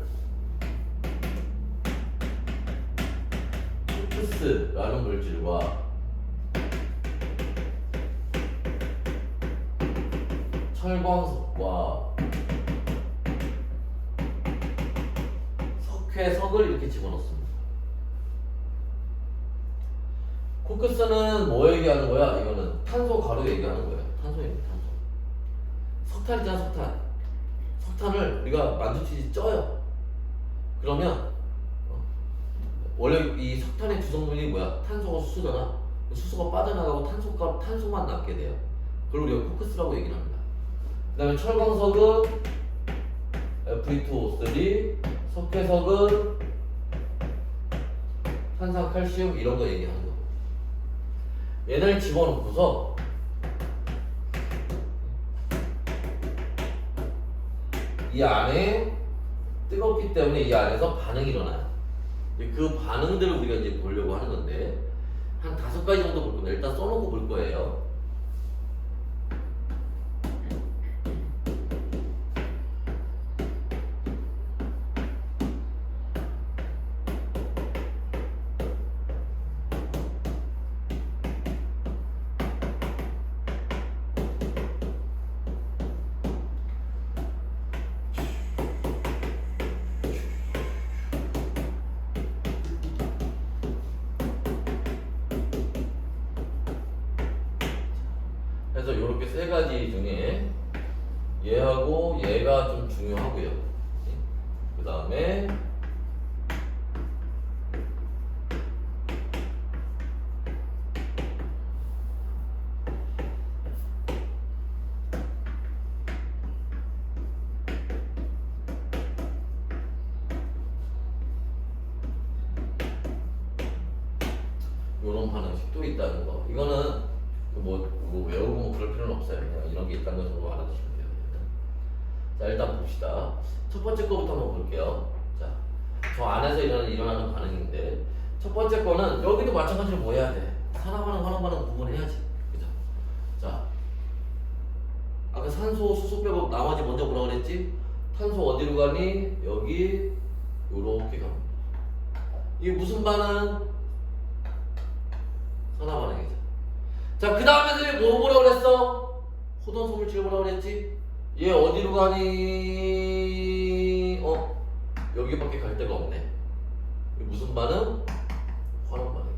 코크스라는 물질과 철광석과 석회석을 이렇게 집어넣습니다. 코크스는 뭐 얘기하는 거야? 이거는 탄소 가루 얘기하는 거예요. 탄소입니다. 탄소. 석탄이잖아, 석탄. 석탄을 우리가 만두치지 쪄요. 그러면 원래 이 석탄의 구성물이 뭐야? 탄소가 수소잖아. 수소가 빠져나가고 탄소만 남게 돼요. 그걸 우리가 코크스라고 얘기를 합니다. 그 다음에 철광석은 Fe2O3, 석회석은 탄산칼슘 이런 거 얘기하는 거. 얘를 집어넣고서 이 안에 뜨겁기 때문에 이 안에서 반응이 일어나요. 그 반응들을 우리가 이제 보려고 하는 건데 한 5가지 정도 볼 건데 일단 써놓고 볼 거예요. 그래서 이렇게 세 가지 중에 얘하고 얘가 좀 중요하고요. 그 다음에 요런 반응식도 있다는 거. 이거는 뭐 외우고 뭐 그럴 필요는 없어요. 그냥 이런 게 있다는 거 정도 알아두시면 돼요. 자, 일단 봅시다. 첫 번째 거부터 한번 볼게요. 자, 저 안에서 일어나는 반응인데, 첫 번째 거는 여기도 마찬가지로 뭐 해야 돼? 산화 반응, 환원 반응 구분해야지. 그죠? 자, 아까 산소, 수소 빼고 나머지 먼저 뭐라 그랬지? 탄소 어디로 가니? 여기 요렇게 갑니다. 이게 무슨 반응? 산화 반응이죠. 자, 그 다음에 뭐라 그랬어? 호돈 소물질 뭐라 그랬지? 얘 어디로 가니? 여기밖에 갈 데가 없네. 이게 무슨 반응? 환원 반응이에요.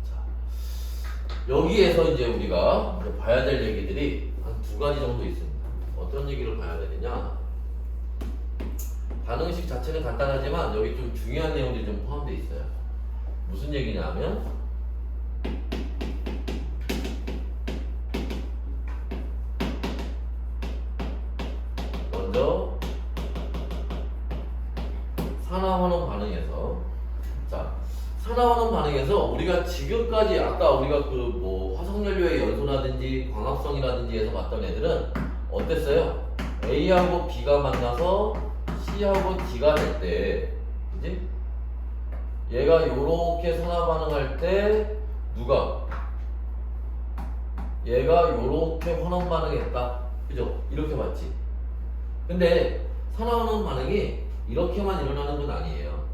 자, 여기에서 이제 우리가 봐야 될 얘기들이 한 두 가지 정도 있습니다. 어떤 얘기를 봐야 되느냐? 반응식 자체는 간단하지만 여기 좀 중요한 내용들이 좀 포함되어 있어요. 무슨 얘기냐면 먼저 산화환원 반응에서, 자, 산화환원 반응에서 우리가 지금까지 아까 우리가 그 뭐 화석연료의 연소라든지 광합성이라든지 해서 봤던 애들은 어땠어요? A하고 B가 만나서 C하고 D가 될 때, 그지? 얘가 요렇게 산화 반응할 때 누가? 얘가 요렇게 환원 반응했다. 그죠? 이렇게 봤지? 근데 산화 환원 반응이 이렇게만 일어나는 건 아니에요.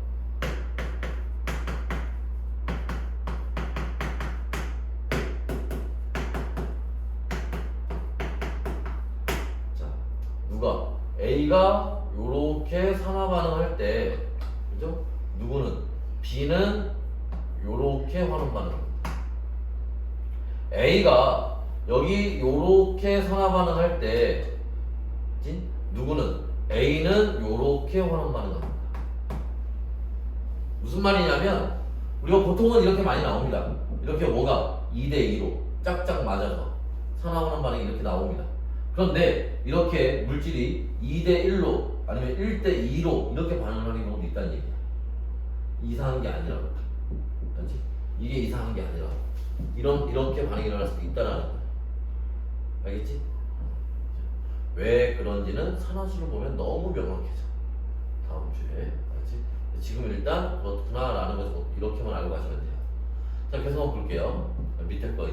자, 누가? A가 요렇게 산화 반응할 때, 그죠? 누구는? B는 요렇게 환원 반응합니다. A가 여기 요렇게 산화 반응할 때, 그치? 누구는? A는 요렇게 환원 반응합니다. 무슨 말이냐면 우리가 보통은 이렇게 많이 나옵니다. 이렇게 뭐가 2대2로 짝짝 맞아서 산화 환원 반응이 이렇게 나옵니다. 그런데 이렇게 물질이 2대1로 아니면 1대2로 이렇게 반응을 하는 경우도 있다는 얘기야. 이상한 게 아니라, 그렇지? 이게 이상한 게 아니라 이렇게 반응이 일어날 수도 있다는 거야. 알겠지? 왜 그런지는 산화수를 보면 너무 명확해져. 다음 주에. 알겠지? 지금 일단 그렇구나라는 것을 이렇게만 알고 가시면 돼요. 자, 계속 한번 볼게요. 밑에 거.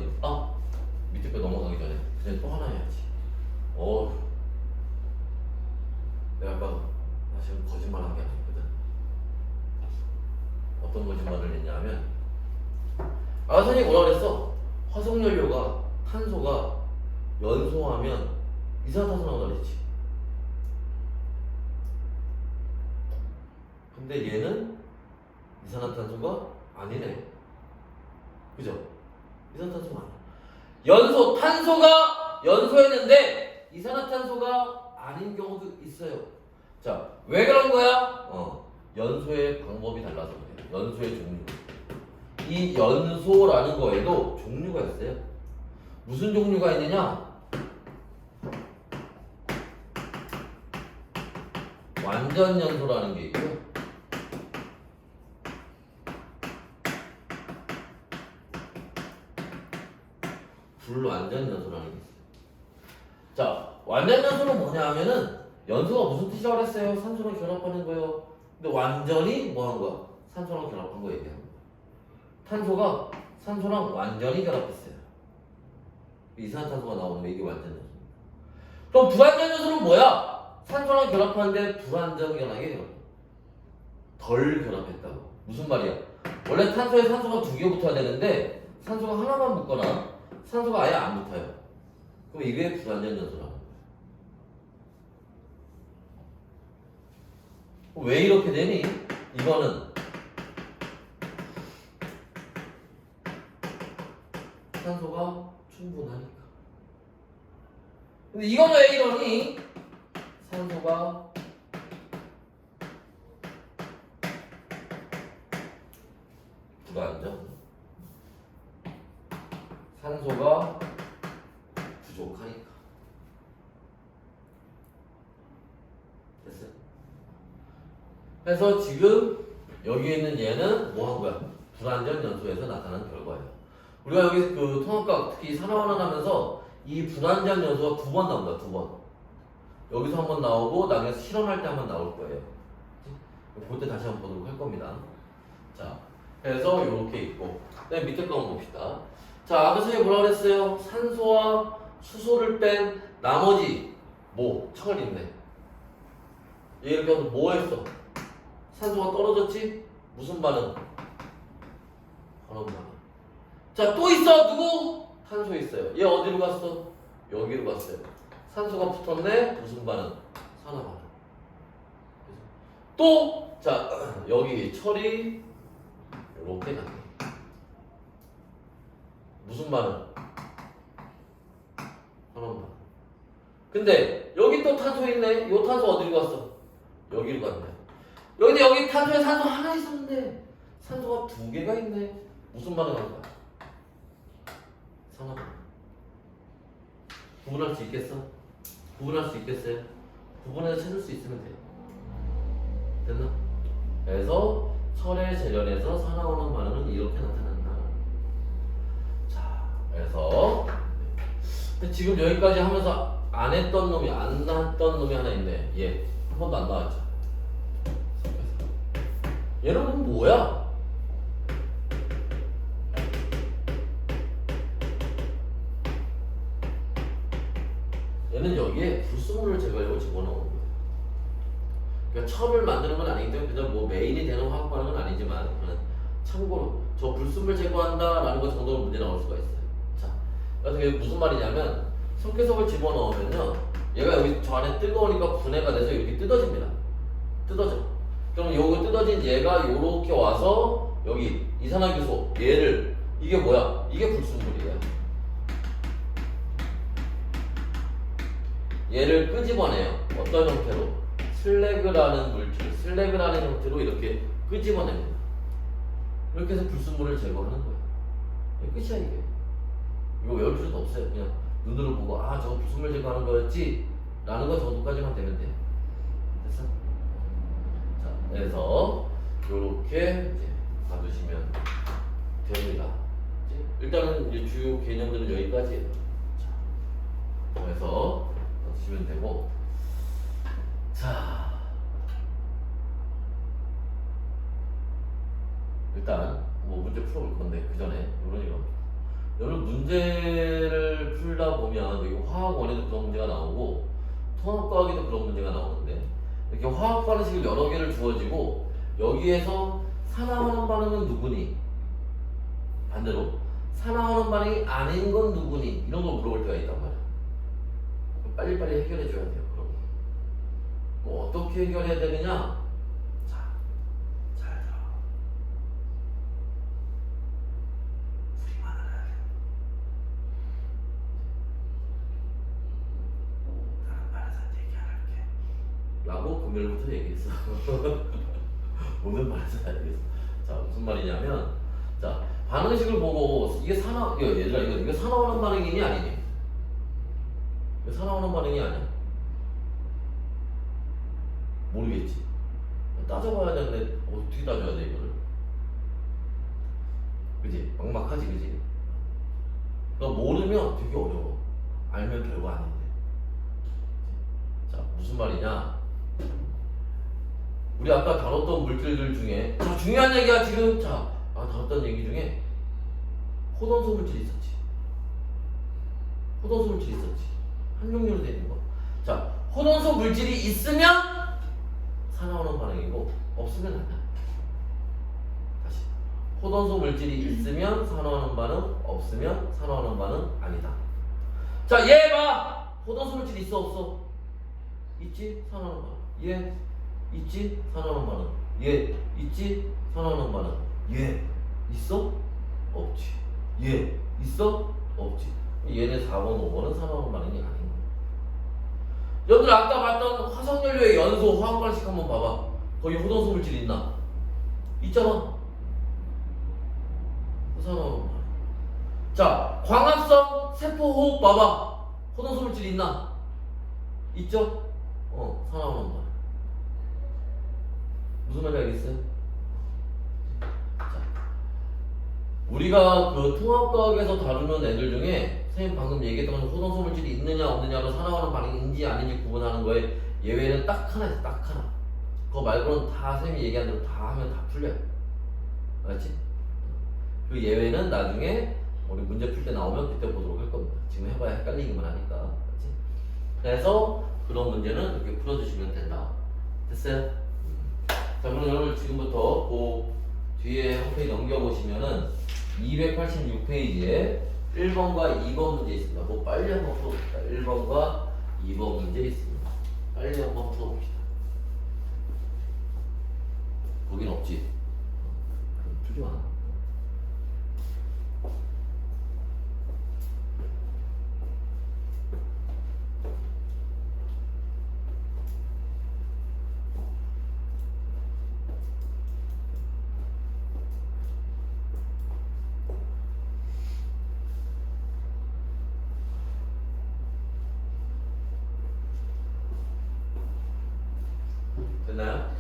밑에 거 넘어가기 전에 그냥 또 하나 해야지. 내가 아까 사실은 거짓말 한 게 아니거든. 어떤 거짓말을 했냐면, 선생님이 뭐라 그랬어? 화석연료가 탄소가 연소하면 이산화탄소 나온다 그랬지. 근데 얘는 이산화탄소가 아니네. 그죠? 이산화탄소가 아니야. 탄소가 연소했는데 이산화탄소가 아닌 경우도 있어요. 자, 왜 그런 거야? 연소의 방법이 달라서 그래요. 연소의 종류. 이 연소라는 거에도 종류가 있어요. 무슨 종류가 있느냐? 완전 연소라는 게 있고요. 불완전 연소라는 게 있어요. 자, 완전 연소는 뭐냐 하면은 연소가 무슨 뜻이라고 했어요? 산소랑 결합하는 거예요. 근데 완전히 뭐 한 거야? 산소랑 결합한 거 얘기하는 거야. 탄소가 산소랑 완전히 결합했어요. 이산화탄소가 나오는 거 이게 완전 연소입니다. 그럼 불완전 연소는 뭐야? 산소랑 결합하는데 불완전하게 덜 결합했다고. 무슨 말이야? 원래 탄소에 산소가 2개 붙어야 되는데 산소가 하나만 붙거나 산소가 아예 안 붙어요. 그럼 이게 불완전 연소라는 거야. 왜 이렇게 되니? 이거는 산소가 충분하니까. 근데 이건 왜 이러니? 산소가 불안정. 산소가 부족하니까. 됐어요? 그래서 지금 여기 있는 얘는 뭐 한 거야? 불안정 연소에서 나타난 결과예요. 우리가 여기 그 통합과 특히 산화환원 하면서 이 불안정 연소가 2번 나온다. 2번. 여기서 한 번 나오고 나중에 실험할 때 한 번 나올 거예요. 볼 때 다시 한번 보도록 할 겁니다. 자, 그래서 이렇게 있고, 그다음에 밑에 거 한번 봅시다. 자, 아까 선생님이 뭐라 그랬어요? 산소와 수소를 뺀 나머지 철 있네. 얘 이렇게 해서 뭐 했어? 산소가 떨어졌지? 무슨 반응? 환원 반응. 자, 또 있어. 누구? 탄소 있어요. 얘 어디로 갔어? 여기로 갔어요. 산소가 붙었네. 무슨 반응? 산화 반응. 또, 자, 여기 철이 이렇게 갔네. 무슨 반응? 환원 반응. 근데 여기 또 탄소 있네. 요 탄소 어디로 갔어? 여기로 갔네. 여기 탄소에 산소 하나 있었는데 산소가 2개가 있네. 무슨 반응 한 거야? 산화 반응. 구분할 수 있겠어? 구분할 수 있겠어요? 구분해서 찾을 수 있으면 돼요. 됐나? 그래서 철의 재련에서 산화환원 반응은 이렇게 나타난다. 자, 그래서 근데 지금 여기까지 하면서 안 했던 놈이 안 나왔던 놈이 하나 있네. 얘 한 번도 안 나왔죠. 얘는 그럼 뭐야? 얘는 여기에 불순물을 제거하려고 집어넣은 거예요. 그러니까 철을 만드는 건 아니기 때문에 그냥 뭐 메인이 되는 화학 반응은 아니지만 참고로 저 불순물 제거한다라는 것 정도로 문제 나올 수가 있어요. 자, 그래서 이게 무슨 말이냐면 석회석을 집어넣으면요, 얘가 여기 저 안에 뜨거우니까 분해가 돼서 이렇게 뜯어집니다. 뜯어져. 그럼 요거 뜯어진 얘가 요렇게 와서 여기 이산화규소 얘를 이게 뭐야? 이게 불순물이에요. 얘를 끄집어내요. 어떤 형태로? 슬래그라는 물질, 슬래그라는 형태로 이렇게 끄집어냅니다. 이렇게 해서 불순물을 제거하는 거예요. 이게 끝이야 이게. 이거 외울 필요도 없어요. 그냥 눈으로 보고 아 저거 불순물 제거하는 거였지 라는 거 정도까지만 되면 돼요. 됐어? 자, 그래서 요렇게 이제 봐두시면 됩니다. 일단은 이제 주요 개념들은 여기까지예요. 자, 그래서 보시면 되고, 자, 일단 뭐 문제 풀어볼 건데 그 전에 이런 얘기가 여러분 문제를 풀다 보면 여기 화학원에도 그런 문제가 나오고 통합과학에도 그런 문제가 나오는데 이렇게 화학 반응식을 여러 개를 주어지고 여기에서 산화환원 반응은 누구니? 반대로 산화환원 반응이 아닌 건 누구니? 이런 걸 물어볼 때가 있단 말이야. 빨리빨리 해결해 줘야 돼요. 그럼 뭐 어떻게 해결해야 되느냐? 자, 잘 들어. 우리만 알아야 돼. 다른 말에서 얘기 안 할게 라고 금요일부터 얘기했어. 오늘 말에서 알겠어. 자, 무슨 말이냐면, 자, 반응식을 보고 이게 얘들아 이거 산화환원 반응이니 아니니? 이거 산화환원 반응이 아니야? 모르겠지. 따져봐야 되는데 어떻게 따져야 돼 이거를? 그지? 막막하지, 그지? 그러니까 모르면 되게 어려워. 알면 별거 아닌데. 자, 무슨 말이냐? 우리 아까 다뤘던 물질들 중에 자, 중요한 얘기야 지금. 자, 다뤘던 얘기 중에 호돈소 물질이 있었지. 호돈소 물질이 있었지. 한 종류로 되는 거. 자, 호돈소 물질이 있으면 산화환원 반응이고 없으면 아니야. 다시. 호돈소 물질이 있으면 산화환원 반응, 없으면 산화환원 반응 아니다. 자, 얘 봐. 호돈소 물질 있어 없어? 있지? 산화환원 반응. 얘 있지? 산화환원 반응. 얘 있지? 산화환원 반응. 얘 있어? 없지. 얘 있어? 없지. 얘네 4번, 5번은 산화하는 반응이 아닌 거야. 여러분들 아까 봤던 화석연료의 연소 화학 반응식 한번 봐봐. 거기 호동소 물질 있나? 있잖아. 산화하는 반응. 자, 광합성 세포 호흡 봐봐. 호동소 물질 있나? 있죠? 산화하는 반응. 무슨 말인지 알겠어요? 자, 우리가 그 통합과학에서 다루는 애들 중에 선생님 방금 얘기했던 호동소 물질이 있느냐 없느냐로 산화하는 반응인지 아닌지 구분하는 거에 예외는 딱 하나 있어. 딱 하나. 그거 말고는 다 선생님이 얘기한 대로 다 하면 다 풀려요. 알았지? 그 예외는 나중에 우리 문제 풀 때 나오면 그때 보도록 할 겁니다. 지금 해봐야 헷갈리기만 하니까. 알았지? 그래서 그런 문제는 이렇게 풀어주시면 된다. 됐어요? 자, 그럼 여러분 지금부터 그 뒤에 한 페이지 넘겨보시면은 286페이지에 1번과 2번 문제 있습니다. 뭐 빨리 한번 풀어봅시다. 1번과 2번 문제 있습니다. 빨리 한번 풀어봅시다. 거긴 없지. 풀지 마. 됐나요?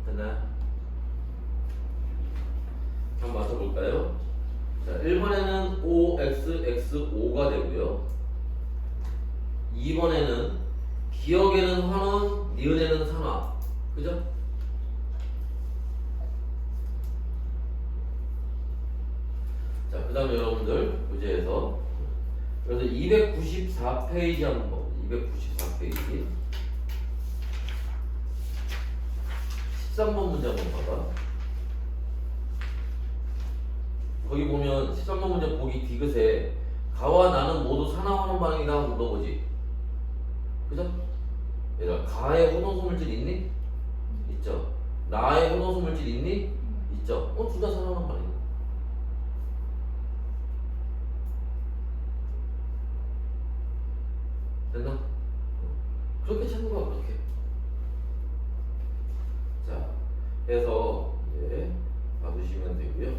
됐나요? 한번 맞춰볼까요? 자, 1번에는 OXX5가 되고요. 2번에는 기억에는 환원, 니은에는 산화. 그죠? 자, 그 다음에 여러분들 교재에서 그래서 294페이지 한번 봐. 294페이지 13번 문제 한번 봐봐. 거기 보면 13번 문제 보기 디귿에 가와 나는 모두 산화환원 반응이다 하고 물어보지. 그죠? 얘들아, 가에 호동소 물질 있니? 있죠. 나에 호동소 물질 있니? 있죠. 둘 다 산화환원 반응이야. 됐나? 그렇게 찾는 거야, 그렇게. 자, 해서 이제 봐주시면 되고요.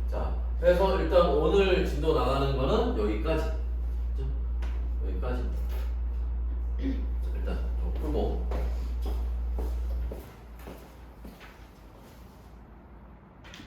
자, 해서 일단 오늘 진도 나가는 거는 여기까지.